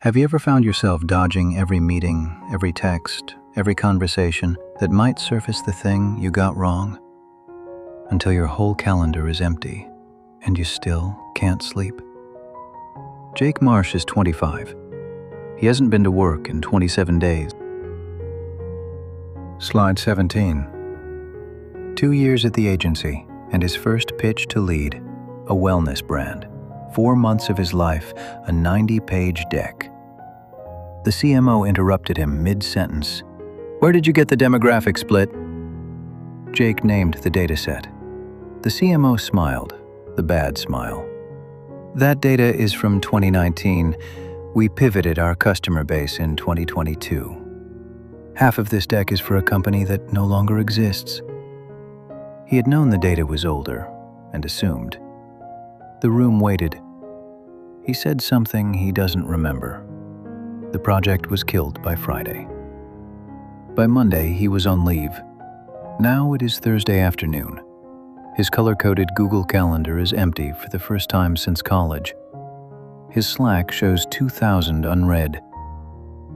Have you ever found yourself dodging every meeting, every text, every conversation that might surface the thing you got wrong? Until your whole calendar is empty and you still can't sleep? Jake Marsh is 25. He hasn't been to work in 27 days. Slide 17. 2 years at the agency and his first pitch to lead, a wellness brand. 4 months of his life, a 90-page deck. The CMO interrupted him mid-sentence. "Where did you get the demographic split?" Jake named the dataset. The CMO smiled, the bad smile. "That data is from 2019. We pivoted our customer base in 2022. Half of this deck is for a company that no longer exists." He had known the data was older and assumed. The room waited. He said something he doesn't remember. The project was killed by Friday. By Monday, he was on leave. Now it is Thursday afternoon. His color-coded Google Calendar is empty for the first time since college. His Slack shows 2,000 unread.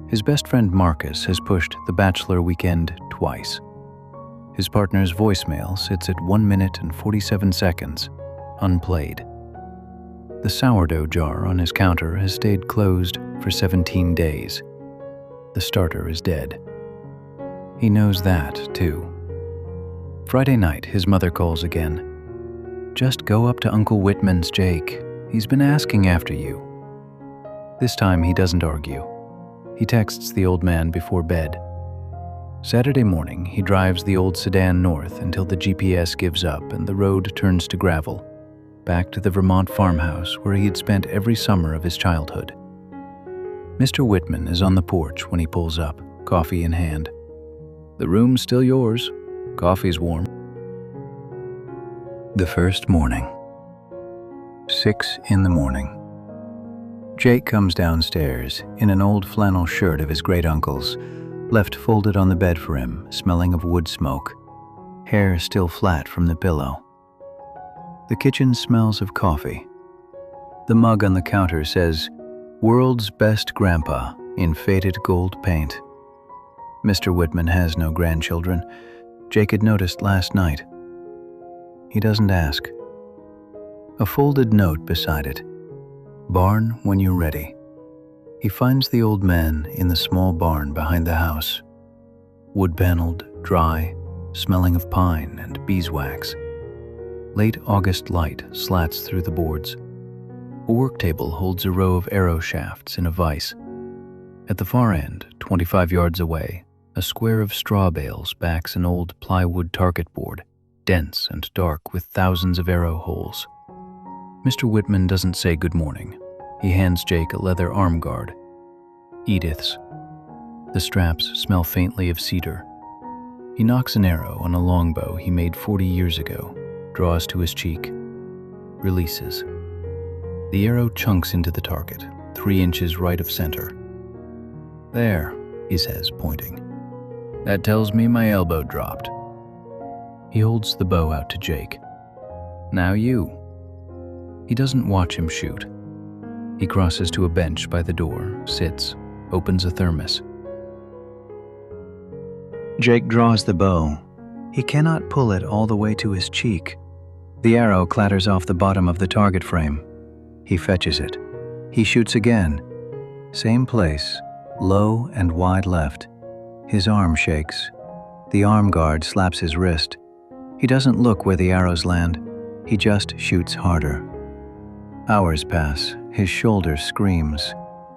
His best friend Marcus has pushed the bachelor weekend twice. His partner's voicemail sits at 1 minute and 47 seconds, unplayed. The sourdough jar on his counter has stayed closed for 17 days. The starter is dead. He knows that, too. Friday night, his mother calls again. "Just go up to Uncle Whitman's, Jake. He's been asking after you." This time, he doesn't argue. He texts the old man before bed. Saturday morning, he drives the old sedan north until the GPS gives up and the road turns to gravel, back to the Vermont farmhouse where he had spent every summer of his childhood. Mr. Whitman is on the porch when he pulls up, coffee in hand. "The room's still yours. Coffee's warm." The first morning. 6 in the morning. Jake comes downstairs in an old flannel shirt of his great-uncle's, left folded on the bed for him, smelling of wood smoke, hair still flat from the pillow. The kitchen smells of coffee. The mug on the counter says, "World's Best Grandpa," in faded gold paint. Mr. Whitman has no grandchildren. Jake had noticed last night. He doesn't ask. A folded note beside it. "Barn when you're ready." He finds the old man in the small barn behind the house. Wood-paneled, dry, smelling of pine and beeswax. Late August light slats through the boards. A work table holds a row of arrow shafts in a vise. At the far end, 25 yards away, a square of straw bales backs an old plywood target board, dense and dark with thousands of arrow holes. Mr. Whitman doesn't say good morning. He hands Jake a leather arm guard. Edith's. The straps smell faintly of cedar. He knocks an arrow on a longbow he made 40 years ago, draws to his cheek, releases. The arrow chunks into the target, 3 inches right of center. "There," he says, pointing. "That tells me my elbow dropped." He holds the bow out to Jake. "Now you." He doesn't watch him shoot. He crosses to a bench by the door, sits, opens a thermos. Jake draws the bow. He cannot pull it all the way to his cheek. The arrow clatters off the bottom of the target frame. He fetches it. He shoots again. Same place, low and wide left. His arm shakes. The arm guard slaps his wrist. He doesn't look where the arrows land. He just shoots harder. Hours pass. His shoulder screams.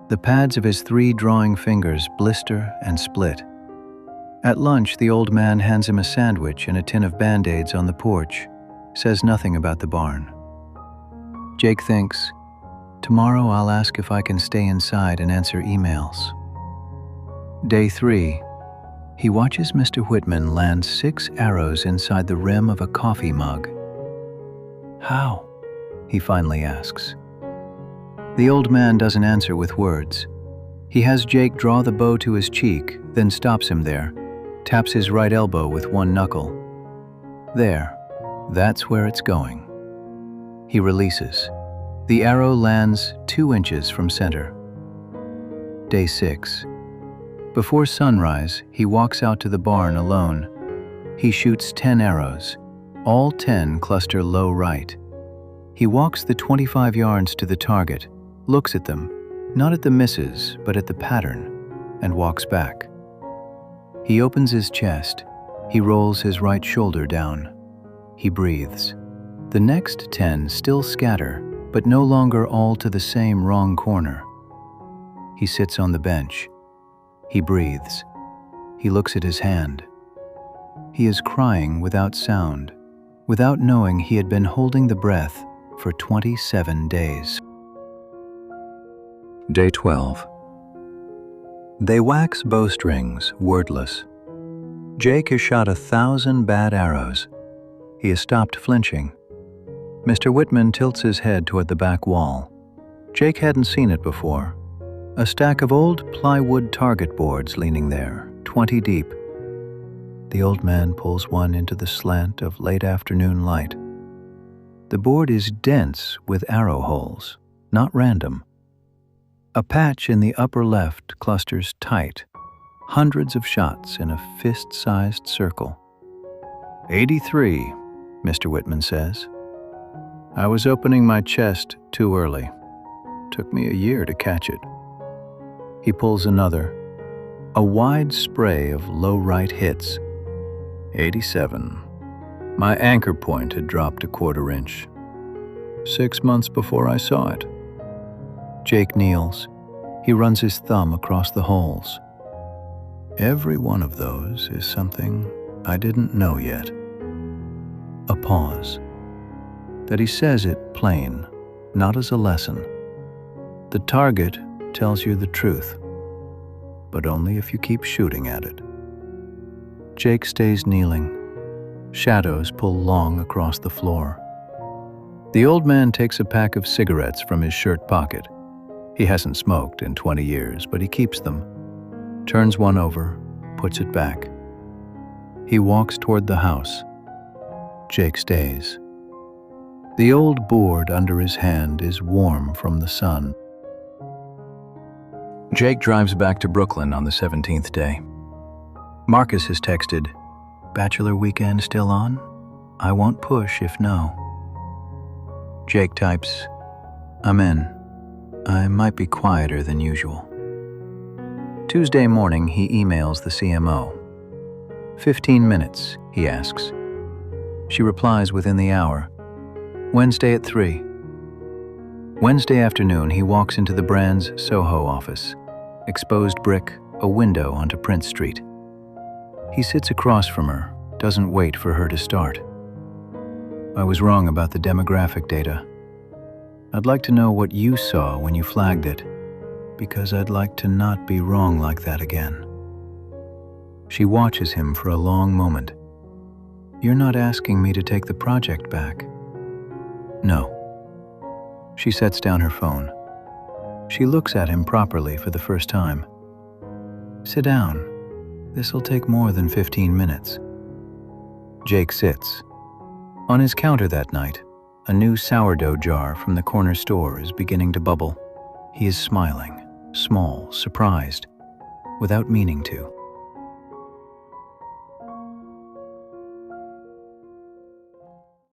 The pads of his 3 drawing fingers blister and split. At lunch, the old man hands him a sandwich and a tin of Band-Aids on the porch, says nothing about the barn. Jake thinks, "Tomorrow I'll ask if I can stay inside and answer emails." Day 3. He watches Mr. Whitman land 6 arrows inside the rim of a coffee mug. "How?" he finally asks. The old man doesn't answer with words. He has Jake draw the bow to his cheek, then stops him there, taps his right elbow with 1 knuckle. "There, that's where it's going." He releases. The arrow lands 2 inches from center. Day 6. Before sunrise, he walks out to the barn alone. He shoots 10 arrows. All 10 cluster low right. He walks the 25 yards to the target, looks at them, not at the misses, but at the pattern, and walks back. He opens his chest. He rolls his right shoulder down. He breathes. The next 10 still scatter, but no longer all to the same wrong corner. He sits on the bench. He breathes. He looks at his hand. He is crying without sound, without knowing he had been holding the breath for 27 days. Day 12. They wax bowstrings, wordless. Jake has shot 1,000 bad arrows. He has stopped flinching. Mr. Whitman tilts his head toward the back wall. Jake hadn't seen it before. A stack of old plywood target boards leaning there, 20 deep. The old man pulls one into the slant of late afternoon light. The board is dense with arrow holes, not random. A patch in the upper left clusters tight, hundreds of shots in a fist-sized circle. 83, Mr. Whitman says. I was opening my chest too early. Took me a year to catch it. He pulls another. A wide spray of low right hits. 87. My anchor point had dropped a quarter inch. 6 months before I saw it. Jake kneels. He runs his thumb across the holes. Every one of those is something I didn't know yet. A pause. That he says it plain, not as a lesson. The target tells you the truth, but only if you keep shooting at it. Jake stays kneeling. Shadows pull long across the floor. The old man takes a pack of cigarettes from his shirt pocket. He hasn't smoked in 20 years, but he keeps them. Turns one over, puts it back. He walks toward the house. Jake stays. The old board under his hand is warm from the sun. Jake drives back to Brooklyn on the 17th day. Marcus has texted, "Bachelor weekend still on? I won't push if no." Jake types, "I'm in. I might be quieter than usual." Tuesday morning, he emails the CMO. 15 minutes, he asks. She replies within the hour. Wednesday at 3. Wednesday afternoon, he walks into the brand's Soho office. Exposed brick, a window onto Prince Street. He sits across from her, doesn't wait for her to start. I was wrong about the demographic data. I'd like to know what you saw when you flagged it, because I'd like to not be wrong like that again. She watches him for a long moment. You're not asking me to take the project back? No. She sets down her phone. She looks at him properly for the first time. Sit down. This'll take more than 15 minutes. Jake sits. On his counter that night, a new sourdough jar from the corner store is beginning to bubble. He is smiling, small, surprised, without meaning to.